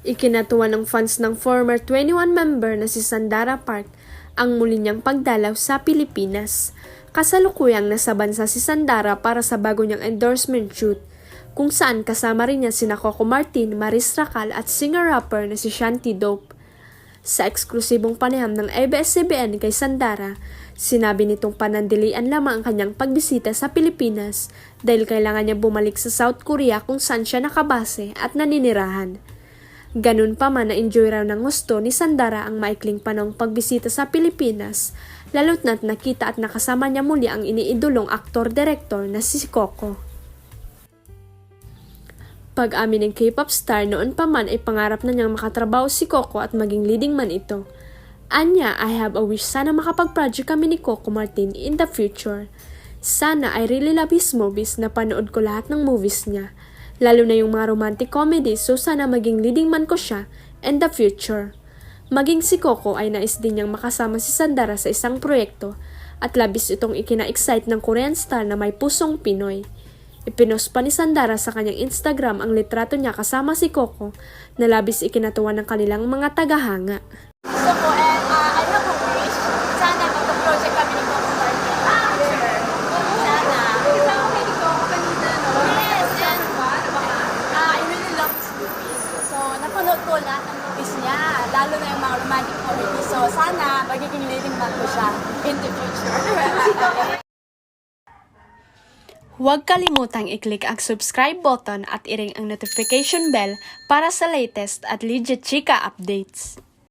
Ikinatuwa ng fans ng former 21 member na si Sandara Park ang muli niyang pagdalaw sa Pilipinas. Kasalukuyang nasa bansa si Sandara para sa bago niyang endorsement shoot, kung saan kasama rin niya sina Coco Martin, Maris Racal at singer-rapper na si Shanty Dope. Sa eksklusibong panayam ng ABS-CBN kay Sandara, sinabi nitong panandilian lamang ang kanyang pagbisita sa Pilipinas dahil kailangan niya bumalik sa South Korea kung saan siya nakabase at naninirahan. Ganun pa man, na-enjoy raw ng gusto ni Sandara ang maikling panahong pagbisita sa Pilipinas, lalo't na't nakita at nakasama niya muli ang iniidolong aktor-direktor na si Coco. Pag-amin ng K-pop star, noon pa man ay pangarap na niyang makatrabaho si Coco at maging leading man ito. Anya, I have a wish, sana makapag-project kami ni Coco Martin in the future. Sana, I really love his movies, napanood ko lahat ng movies niya. Lalo na yung mga romantic comedy, so sana maging leading man ko siya in the future. Maging si Coco ay nais din niyang makasama si Sandara sa isang proyekto at labis itong ikina-excite ng Korean star na may pusong Pinoy. Ipinost pa ni Sandara sa kanyang Instagram ang litrato niya kasama si Coco na labis ikinatuwa ng kanilang mga tagahanga. Gusto ko and I have a wish, sana magka-project kami ni Coco Martin. Sana. Kasama kami ni Coco kanina, no? Yes, and I really love his movies. So, napanood ko lahat ng movies niya, lalo na yung mga romantic comedy. So, sana magiging leading man ko siya in the future. Huwag kalimutang i-click ang subscribe button at i-ring ang notification bell para sa latest at legit chika updates.